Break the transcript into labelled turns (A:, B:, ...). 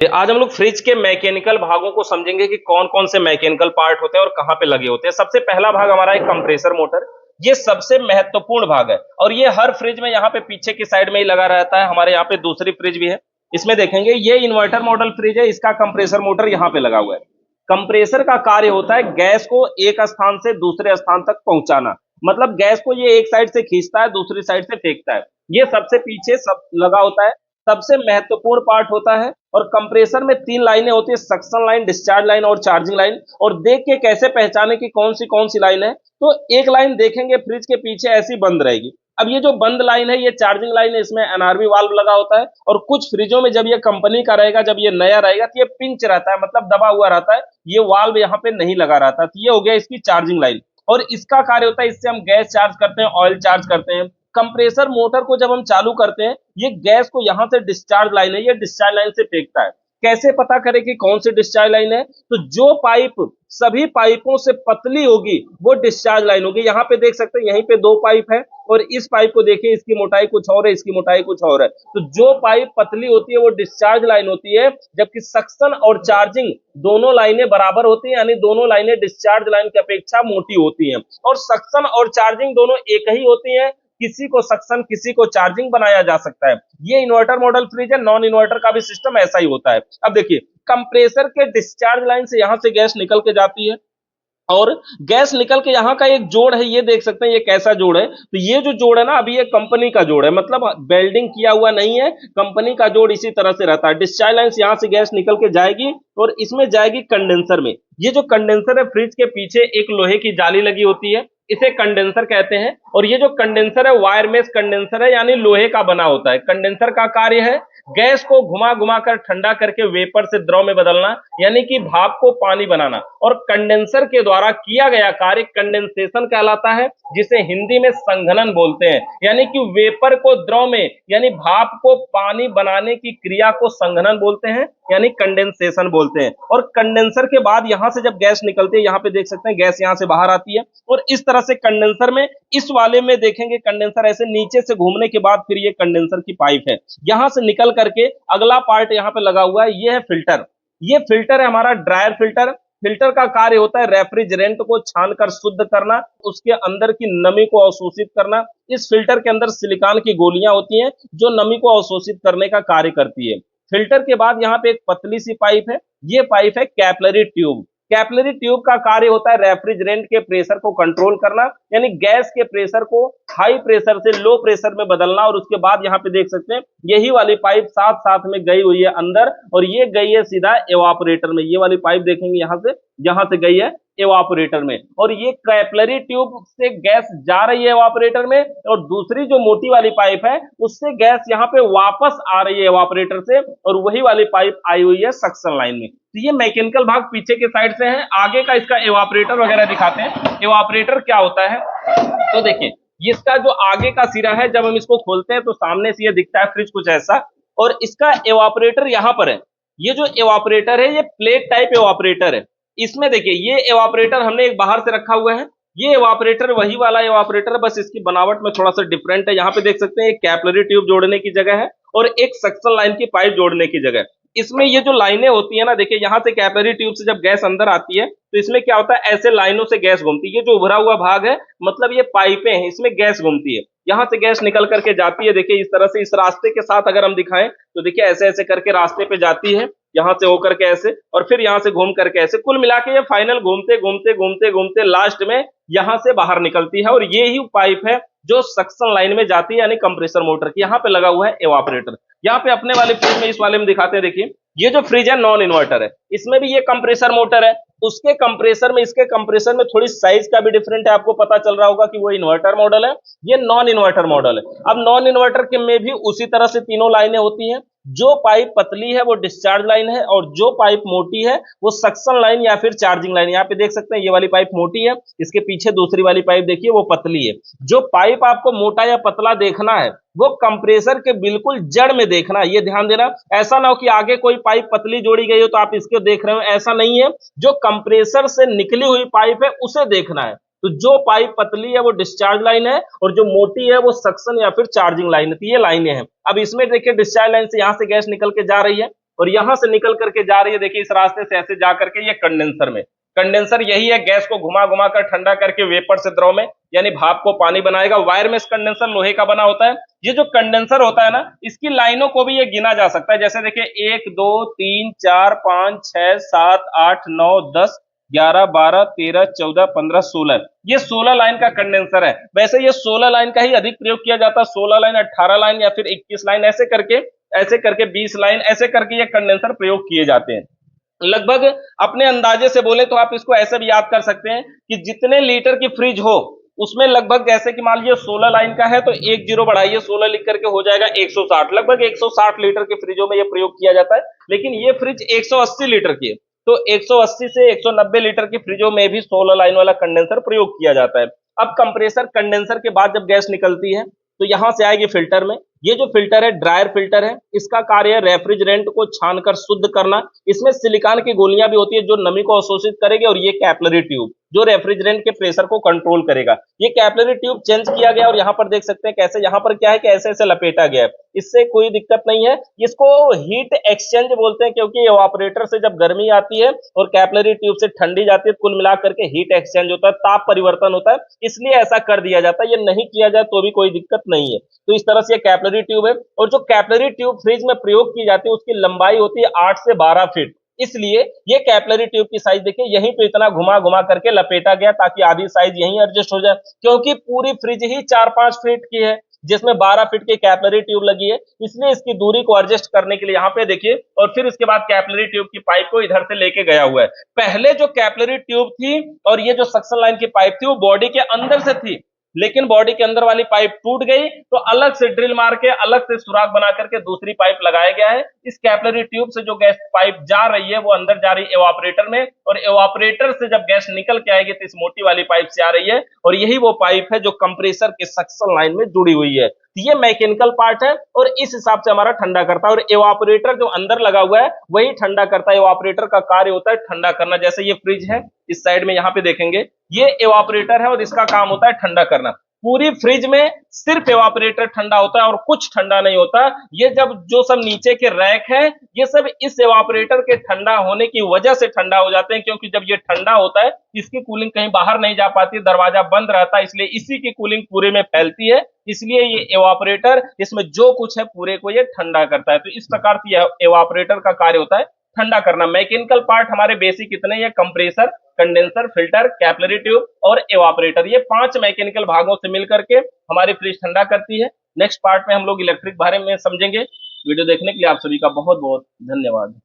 A: आज हम लोग फ्रिज के मैकेनिकल भागों को समझेंगे कि कौन कौन से मैकेनिकल पार्ट होते हैं और कहाँ पे लगे होते हैं। सबसे पहला भाग हमारा है कंप्रेसर मोटर। ये सबसे महत्वपूर्ण भाग है और ये हर फ्रिज में यहाँ पे पीछे की साइड में ही लगा रहता है। हमारे यहाँ पे दूसरी फ्रिज भी है, इसमें देखेंगे ये इन्वर्टर मॉडल फ्रिज है, इसका कंप्रेसर मोटर यहाँ पे लगा हुआ है। कंप्रेसर का कार्य होता है गैस को एक स्थान से दूसरे स्थान तक पहुंचाना, मतलब गैस को ये एक साइड से खींचता है, दूसरी साइड से फेंकता है। ये सबसे पीछे सब लगा होता है, सबसे महत्वपूर्ण पार्ट होता है। और कंप्रेसर में तीन लाइनें होती है, सक्शन लाइन, डिस्चार्ज लाइन और चार्जिंग लाइन। और देख के कैसे पहचाने कि कौन सी लाइन है, तो एक लाइन देखेंगे फ्रिज के पीछे ऐसी बंद रहेगी। अब ये जो बंद लाइन है ये चार्जिंग लाइन है, इसमें एनआरवी वाल्व लगा होता है। और कुछ फ्रिजों में जब ये कंपनी का रहेगा, जब ये नया रहेगा तो ये पिंच रहता है, मतलब दबा हुआ रहता है, ये वाल्व यहाँ पे नहीं लगा रहता। तो ये हो गया इसकी चार्जिंग लाइन। और इसका कार्य होता है, इससे हम गैस चार्ज करते हैं, ऑयल चार्ज करते हैं। कंप्रेसर मोटर को जब हम चालू करते हैं, ये गैस को यहां से डिस्चार्ज लाइन है, ये डिस्चार्ज लाइन से फेंकता है। कैसे पता करें कि कौन सी डिस्चार्ज लाइन है? तो जो पाइप सभी पाइपों से पतली होगी वो डिस्चार्ज लाइन होगी। यहाँ पे देख सकते हैं, यहीं पे दो पाइप है और इस पाइप को देखिए, इसकी मोटाई कुछ और है, इसकी मोटाई कुछ और है। तो जो पाइप पतली होती है वो डिस्चार्ज लाइन होती है, जबकि सक्शन और चार्जिंग दोनों लाइनें बराबर होती हैं, यानी दोनों लाइनें डिस्चार्ज लाइन की अपेक्षा मोटी होती हैं। और सक्शन और चार्जिंग दोनों एक ही होती हैं, किसी को सक्शन किसी को चार्जिंग बनाया जा सकता है। ये इन्वर्टर मॉडल फ्रिज है, नॉन इन्वर्टर का भी सिस्टम ऐसा ही होता है। अब देखिए, कंप्रेसर के डिस्चार्ज लाइन से यहां से गैस निकल के जाती है और गैस निकल के यहाँ का एक जोड़ है, ये देख सकते हैं ये कैसा जोड़ है। तो ये जो जोड़ है ना, अभी ये कंपनी का जोड़ है, मतलब वेल्डिंग किया हुआ नहीं है, कंपनी का जोड़ इसी तरह से रहता है। डिस्चार्ज लाइन से यहाँ से गैस निकल के जाएगी और इसमें जाएगी कंडेंसर में। ये जो कंडेंसर है, फ्रिज के पीछे एक लोहे की जाली लगी होती है, इसे कंडेंसर कहते हैं। और ये जो कंडेंसर है वायर मेश कंडेंसर है, यानी लोहे का बना होता है। कंडेंसर का कार्य है गैस को घुमा घुमा कर ठंडा करके वेपर से द्रव में बदलना, यानी कि भाप को पानी बनाना। और कंडेंसर के द्वारा किया गया कार्य कंडेंसेशन कहलाता है, जिसे हिंदी में संघनन बोलते हैं। यानी कि वेपर को द्रव में, यानी भाप को पानी बनाने की क्रिया को संघनन बोलते हैं, यानी कंडेंसेशन बोलते हैं। और कंडेंसर के बाद यहां से जब गैस निकलती है, यहां पे देख सकते हैं गैस यहां से बाहर आती है और इस तरह से कंडेंसर में, इस वाले में देखेंगे कंडेंसर ऐसे नीचे से घूमने के बाद फिर ये कंडेंसर की पाइप है, यहां से निकल करके अगला पार्ट यहां पे लगा हुआ है, ये है फिल्टर। ये फिल्टर है हमारा ड्रायर फिल्टर। फिल्टर का कार्य होता है रेफ्रिजरेंट को छानकर शुद्ध करना, उसके अंदर की नमी को अवशोषित करना। इस फिल्टर के अंदर सिलिकॉन की गोलियां होती हैं जो नमी को अवशोषित करने का कार्य करती है। फिल्टर के बाद यहाँ पे एक पतली सी पाइप है, ये पाइप है कैपिलरी ट्यूब। कैपिलरी ट्यूब का कार्य होता है रेफ्रिजरेंट के प्रेशर को कंट्रोल करना, यानी गैस के प्रेशर को हाई प्रेशर से लो प्रेशर में बदलना। और उसके बाद यहाँ पे देख सकते हैं यही वाली पाइप साथ साथ में गई हुई है अंदर, और ये गई है सीधा एवापोरेटर में। ये वाली पाइप देखेंगे यहाँ से गई है एवापोरेटर में। और ये कैपिलरी ट्यूब से गैस जा रही है एवापोरेटर में, और दूसरी जो मोटी वाली पाइप है उससे गैस यहाँ पे वापस आ रही है एवापोरेटर से, और वही वाली पाइप आई हुई है सक्शन लाइन में। तो ये मैकेनिकल भाग पीछे के साइड से है। आगे का इसका एवापोरेटर वगैरह दिखाते हैं। एवापोरेटर क्या होता है, तो देखिए इसका जो आगे का सिरा है, जब हम इसको खोलते हैं तो सामने से ये दिखता है फ्रिज कुछ ऐसा, और इसका एवापोरेटर यहाँ पर है। ये जो एवापोरेटर है ये प्लेट टाइप एवापोरेटर है। इसमें देखिए ये एवापोरेटर हमने एक बाहर से रखा हुआ है, ये एवापोरेटर वही वाला एवापोरेटर है, बस इसकी बनावट में थोड़ा सा डिफरेंट है। यहाँ पे देख सकते हैं एक कैपिलरी ट्यूब जोड़ने की जगह है और एक सक्शन लाइन की पाइप जोड़ने की जगह है। इसमें ये जो लाइनें होती है ना, देखिए यहाँ से कैपिलरी ट्यूब से जब गैस अंदर आती है तो इसमें क्या होता है, ऐसे लाइनों से गैस घूमती है। ये जो उभरा हुआ भाग है मतलब ये पाइपें हैं, इसमें गैस घूमती है, यहाँ से गैस निकल करके जाती है। देखिए इस तरह से, इस रास्ते के साथ अगर हम दिखाएं तो देखिए ऐसे ऐसे करके रास्ते पे जाती है, यहाँ से होकर के ऐसे, और फिर यहाँ से घूम करके ऐसे, कुल मिला के ये फाइनल घूमते घूमते घूमते घूमते लास्ट में यहाँ से बाहर निकलती है। और ये ही पाइप है जो सक्शन लाइन में जाती है, यानी कंप्रेसर मोटर की। यहाँ पे लगा हुआ है एवापोरेटर। यहाँ पे अपने वाले फ्रिज में, इस वाले में दिखाते हैं। देखिए ये जो फ्रिज है नॉन इन्वर्टर है, इसमें भी ये कंप्रेसर मोटर है। उसके कंप्रेसर में, इसके कंप्रेसर में थोड़ी साइज का भी डिफरेंट है। आपको पता चल रहा होगा कि वो इन्वर्टर मॉडल है, ये नॉन इन्वर्टर मॉडल है। अब नॉन इन्वर्टर के में भी उसी तरह से तीनों लाइनें होती हैं। जो पाइप पतली है वो डिस्चार्ज लाइन है, और जो पाइप मोटी है वो सक्शन लाइन या फिर चार्जिंग लाइन। यहाँ पे देख सकते हैं ये वाली पाइप मोटी है, इसके पीछे दूसरी वाली पाइप देखिए वो पतली है। जो पाइप आपको मोटा या पतला देखना है वो कंप्रेसर के बिल्कुल जड़ में देखना है, ये ध्यान देना। ऐसा ना हो कि आगे कोई पाइप पतली जोड़ी गई हो तो आप इसको देख रहे हो, ऐसा नहीं है। जो कंप्रेसर से निकली हुई पाइप है उसे देखना है। तो जो पाइप पतली है वो डिस्चार्ज लाइन है, और जो मोटी है वो सक्शन या फिर चार्जिंग लाइन है। तो ये लाइनें हैं। अब इसमें देखिए डिस्चार्ज लाइन से यहां से गैस निकल के जा रही है, और यहां से निकल करके जा रही है, देखिए इस रास्ते से ऐसे जा करके ये कंडेंसर में। कंडेंसर यही है, गैस को घुमा घुमा कर ठंडा करके वेपर से द्रव में यानी भाप को पानी बनाएगा। वायर में कंडेंसर लोहे का बना होता है। ये जो कंडेंसर होता है ना, इसकी लाइनों को भी ये गिना जा सकता है। जैसे देखिए 1 2 3 4 5 6 7 8 9 10 11 12 13 14 15 16, ये 16 लाइन का कंडेंसर है। वैसे ये 16 लाइन का ही अधिक प्रयोग किया जाता है। 16 लाइन, 18 लाइन या फिर 21 लाइन, ऐसे करके 20 लाइन, ऐसे करके ये कंडेंसर प्रयोग किए जाते हैं। लगभग अपने अंदाजे से बोले तो आप इसको ऐसे भी याद कर सकते हैं कि जितने लीटर की फ्रिज हो उसमें लगभग, जैसे कि मान लीजिए 16 लाइन का है तो एक जीरो बढ़ाइए, 16 लिख करके हो जाएगा 160। लगभग 160 लीटर के फ्रिजों में यह प्रयोग किया जाता है। लेकिन ये फ्रिज 180 लीटर की है, तो 180 से 190 लीटर की फ्रिजों में भी 16 लाइन वाला कंडेंसर प्रयोग किया जाता है। अब कंप्रेसर कंडेंसर के बाद जब गैस निकलती है तो यहां से आएगी फिल्टर में। ये जो फिल्टर है ड्रायर फिल्टर है। इसका कार्य है रेफ्रिजरेंट को छानकर शुद्ध करना। इसमें सिलिकॉन की गोलियां भी होती है जो नमी को अवशोषित करेगी, और ये कैपिलरी ट्यूब जो रेफ्रिजरेंट के प्रेशर को कंट्रोल करेगा। ये कैपिलरी ट्यूब चेंज किया गया और यहाँ पर देख सकते हैं कैसे, यहाँ पर क्या है कि ऐसे ऐसे लपेटा गया है। इससे कोई दिक्कत नहीं है। इसको हीट एक्सचेंज बोलते हैं, क्योंकि इवापोरेटर से जब गर्मी आती है और कैपिलरी ट्यूब से ठंडी जाती है, कुल मिलाकर के हीट एक्सचेंज होता है, ताप परिवर्तन होता है, इसलिए ऐसा कर दिया जाता है। ये नहीं किया जाए तो भी कोई दिक्कत नहीं है। तो इस तरह से ये कैपिलरी ट्यूब है। और जो कैपिलरी ट्यूब फ्रिज में प्रयोग की जाती है उसकी लंबाई होती है 8 से 12 फीट। इसलिए ये कैपिलरी ट्यूब की साइज देखिए, यहीं पे इतना घुमा घुमा करके लपेटा गया ताकि आधी साइज यहीं एडजस्ट हो जाए, क्योंकि पूरी फ्रिज ही 4-5 फीट की है जिसमें 12 फीट की कैपिलरी ट्यूब लगी है। इसलिए इसकी दूरी को एडजस्ट करने के लिए यहाँ पे देखिए, और फिर इसके बाद कैपिलरी ट्यूब की पाइप को इधर से लेके गया हुआ है। पहले जो कैपिलरी ट्यूब थी और ये जो सक्शन लाइन की पाइप थी वो बॉडी के अंदर से थी, लेकिन बॉडी के अंदर वाली पाइप टूट गई तो अलग से ड्रिल मार के अलग से सुराख बना करके दूसरी पाइप लगाया गया है। इस कैपिलरी ट्यूब से जो गैस पाइप जा रही है वो अंदर जा रही है एवापोरेटर में, और एवापोरेटर से जब गैस निकल के आएगी तो इस मोटी वाली पाइप से आ रही है, और यही वो पाइप है जो कंप्रेसर के सक्शन लाइन में जुड़ी हुई है। ये मैकेनिकल पार्ट है और इस हिसाब से हमारा ठंडा करता है। और एवापोरेटर जो अंदर लगा हुआ है वही ठंडा करता है। एवापोरेटर का कार्य होता है ठंडा करना। जैसे ये फ्रिज है, इस साइड में यहाँ पे देखेंगे ये एवापोरेटर है और इसका काम होता है ठंडा करना। पूरी फ्रिज में सिर्फ एवापोरेटर ठंडा होता है और कुछ ठंडा नहीं होता। ये जब जो सब नीचे के रैक है ये सब इस एवापोरेटर के ठंडा होने की वजह से ठंडा हो जाते हैं, क्योंकि जब ये ठंडा होता है इसकी कूलिंग कहीं बाहर नहीं जा पाती, दरवाजा बंद रहता है, इसलिए इसी की कूलिंग पूरे में फैलती है। इसलिए ये एवापोरेटर इसमें जो कुछ है पूरे को ये ठंडा करता है। तो इस प्रकार से एवापोरेटर का कार्य होता है ठंडा करना। मैकेनिकल पार्ट हमारे बेसिक इतने ही है, compressor, condenser, filter, capillary tube और एवापोरेटर। ये 5 मैकेनिकल भागों से मिलकर के हमारी फ्रिज ठंडा करती है। नेक्स्ट पार्ट में हम लोग इलेक्ट्रिक बारे में समझेंगे। वीडियो देखने के लिए आप सभी का बहुत बहुत धन्यवाद।